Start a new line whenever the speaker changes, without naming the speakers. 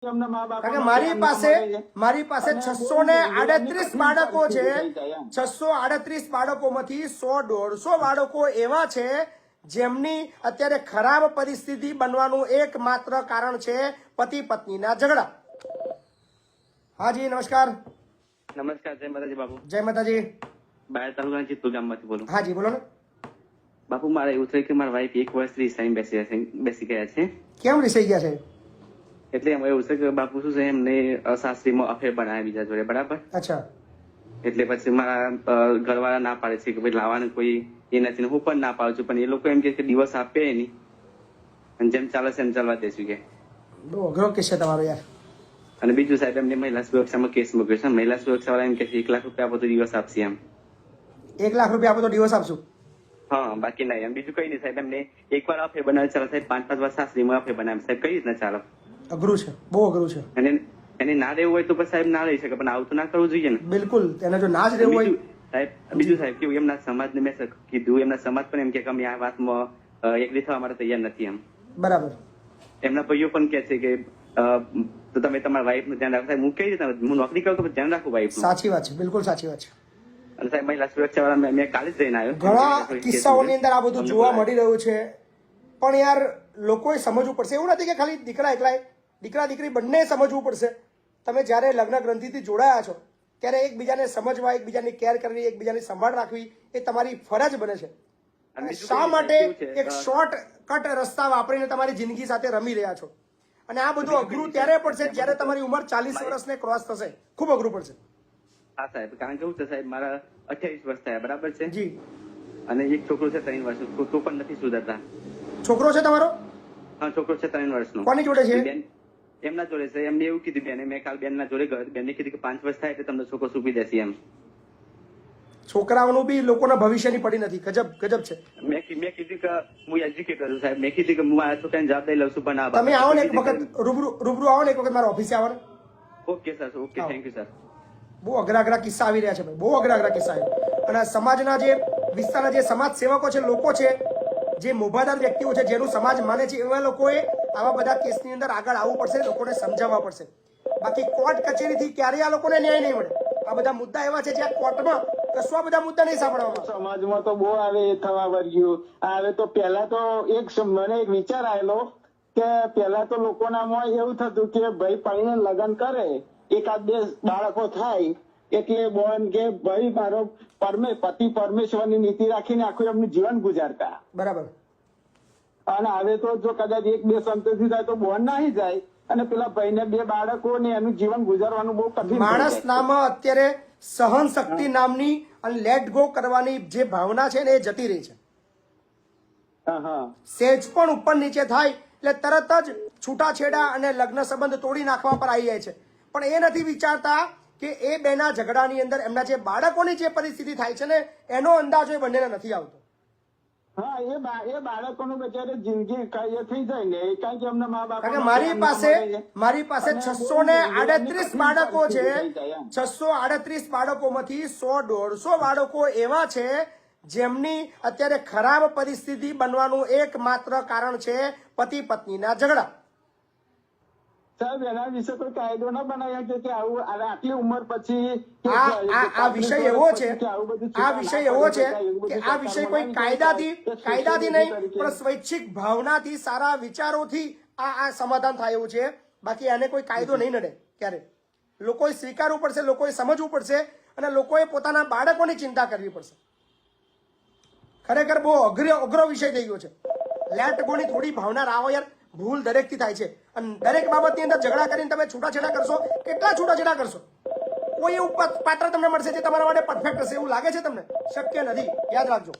કારણ કે મારી પાસે 638 બાળકો છે। 638 બાળકોમાંથી 100-150 બાળકો એવા છે જેમની અત્યારે ખરાબ પરિસ્થિતિ બનવાનું એકમાત્ર કારણ છે પતિ પત્નીના ઝઘડા। હાજી નમસ્કાર।
નમસ્કાર, જય માતાજી બાપુ।
જય માતાજી।
બાયડ તાલુકાના ચિત્તોર ગામમાંથી બોલું।
હાજી બોલો ને
બાપુ, મારે એવું થયું કે મારા વાઈફ 1 વર્ષથી રિસાઈને બેસી ગયા છે।
કેમ રિસાઈ ગયા છે?
એટલે એમાં એવું છે કે બાપુ શું છે, એમને સાસરીમાં અફેર બનાવ્યા બીજા જોડે, બરાબર।
અચ્છા।
એટલે પછી મારા ઘરવાળા ના પાડે છે કે ભાઈ લાવવાનું કોઈ એ નથી, હું પણ ના પાડું છું, પણ એ લોકો એમ કે દિવસ આપે નહીં અને જેમ ચાલે છે એમ ચાલવા દેશું કે।
બહુ અઘરો કેસ છે તમારો યાર।
અને બીજું સાહેબ, એમને મહિલા સુરક્ષામાં કેસ મૂક્યો છે। મહિલા સુરક્ષા વાળા એમ કે 1 લાખ રૂપિયા આપો તો દિવસ આપશે એમ।
1 લાખ રૂપિયા આપો તો દિવસ આપશું?
હા, બાકી નહીં એમ, બીજું કઈ નહીં સાહેબ। એમને એકવાર અફેર બનાવે ચાલે સાહેબ, 5-5 વાર સાસરીમાં અફેર બનાવે સાહેબ, કઈ રીતના ચાલે?
અઘરું છે, બહુ અઘરું છે।
અને એને ના રહેવું હોય તો પછી સાહેબ ના રહી શકે, પણ આવું તો ના કરવું જોઈએ ને।
બિલકુલ, એને જો ના જ રહેવું હોય
બીજું સાહેબ કેવું, એમના સમાજને મેં કીધું, એમના સમાજ પણ એમ કે અમે આ વાતમાં એગ્રી થવા માટે તૈયાર નથી એમ।
બરાબર।
એમના ભાઈઓ પણ કે છે કે તો તમે તમારા વાઈફ નું ધ્યાન રાખો સાહેબ। હું કઈ રીતે, હું નોકરી કરું તો ધ્યાન રાખું વાઈફ નું।
સાચી વાત છે, બિલકુલ સાચી વાત છે।
અને સાહેબ મહિલા સુરક્ષા વાળા મેં કાલે જ જઈને આવ્યો।
ઘણા કિસ્સાઓની અંદર આ બધું જોવા મળી રહ્યું છે, પણ યાર લોકોએ સમજવું પડશે। એવું નથી કે ખાલી દીકરા દીકરી બંને સમજવું પડશે। તમે જ્યારે લગ્ન ગ્રંથિથી જોડાયા છો ત્યારે એકબીજાને સમજવા, એકબીજાની કેર કરવી, એકબીજાની સંભાળ રાખવી એ તમારી ફરજ બને છે। શા માટે એક શોર્ટ કટ રસ્તા વાપરીને તમારી જિંદગી સાથે રમી રહ્યા છો? અને આ બધું અઘરું ત્યારે પડશે જ્યારે તમારી ઉંમર 40 વર્ષને ક્રોસ થશે, ખૂબ અઘરું પડશે।
હા સાહેબ, કારણ કે એવું છે સાહેબ, મારા 28 વર્ષ થયા, બરાબર છે
જી।
અને એક છોકરો છે 3 વર્ષનો, તો પણ નથી સુધરતા।
છોકરો છે તમારો?
હા, છોકરો છે 3 વર્ષનો।
કોની જોડે છે?
એમના જોડે છે। એમને એવું કીધું બેને, મેં કાલ બેનના જોડે ગયો, બેને કીધું કે 5 વર્ષ થાય એટલે તમને છોકરો સુપી દેશે એમ।
છોકરાઓનું બી લોકોના ભવિષ્યની પડી નથી, ગજબ છે।
મેં કીધું કે હું એજ્યુકેટર છું સાહેબ, મેં કીધું કે હું મારા છોકરાને જવાબદારી લઉં છું, પણ
તમે આવો ને એક વખત રૂબરૂ આવો ને એક વખત મારા ઓફિસે આવો ને।
Okay sir, okay, thank you sir.
બહુ અઘરા કિસ્સા આવી રહ્યા છે ભાઈ, બહુ અઘરા કિસ્સા છે। અને સમાજના જે વિસ્તારના જે સમાજ સેવકો છે, લોકો છે, જે મોભાદાર વ્યક્તિઓ છે, જેનું સમાજ માને છે, એવા લોકોએ આવા બધા કેસની અંદર આગળ આવવું પડશે, લોકોને સમજાવવા પડશે। બાકી કોર્ટ કચેરીથી ક્યારેય આ લોકોને ન્યાય નહીં મળે। આ બધા મુદ્દા એવા છે જ્યાં કોર્ટમાં કશું આ બધા મુદ્દા નહીં સાંભળવામાં।
સમાજમાં તો બહુ આવે એ થવા વર્ગ્યું। હવે તો પેલા તો મને એક વિચાર આવેલો કે પેલા તો લોકોનામાં એવું થતું કે ભાઈ પાણીને લગ્ન કરે, 1-2 બાળકો થાય એટલે બોન કે ભાઈ મારો પતિ પરમેશ્વરની નીતિ રાખીને આખું એમનું જીવન ગુજારતા।
બરાબર।
અને હવે તો જો કદાચ 1-2 સંતતિ થાય તો બોન નાહી જાય અને પેલા ભાઈને 2 બાળકો ને એનું જીવન ગુજારવાનું બહુ કઠિન।
માણસ નામાં અત્યારે સહન શક્તિ નામની અને લેટ ગો કરવાની જે ભાવના છે ને એ જતી રહી છે। સેજ પણ ઉપર નીચે થાય એટલે તરત જ છૂટાછેડા અને લગ્ન સંબંધ તોડી નાખવા પર આવી જાય છે, પણ એ નથી વિચારતા કે એ બેના ઝઘડાની અંદર એમના જે બાળકોની જે પરિસ્થિતિ થાય છે ને એનો અંદાજો એ બંનેને નથી આવતો।
હા, એ બાળકોનું બચારે જિંદગી કઈ થઈ જાય ને, કારણ કે એમના મા બાપ,
કારણ કે મારી પાસે 638 બાળકો છે। 638 બાળકોમાંથી 100-150 બાળકો એવા છે જેમની અત્યારે ખરાબ પરિસ્થિતિ બનવાનું એકમાત્ર કારણ છે પતિ પત્નીના ઝઘડા।
સાહેબ, એના વિશે કોઈ કાયદો ના બનાવ્યા કે આવું આટલી ઉંમર પછી
આ વિષય એવો છે કે આ વિષય કોઈ કાયદાથી નહીં પણ સ્વૈચ્છિક ભાવનાથી, સારા વિચારોથી આ સમાધાન થાય એવું છે। બાકી આને કોઈ કાયદો નહીં નડે ક્યારે। લોકોએ સ્વીકારવું પડશે, લોકોએ સમજવું પડશે અને લોકોએ પોતાના બાળકોની ચિંતા કરવી પડશે। ખરેખર બહુ અઘરો વિષય થઈ ગયો છે। લેટ ગોની થોડી ભાવના રાવો યાર, ભૂલ દરેકથી થાય છે અને દરેક બાબતની અંદર ઝઘડા કરીને તમે છૂટાછેડા કરશો, કેટલા છૂટાછેડા કરશો? કોઈ એવું પાત્ર તમને મળશે જે તમારા માટે પરફેક્ટ હશે એવું લાગે છે તમને? શક્ય નથી, યાદ રાખજો।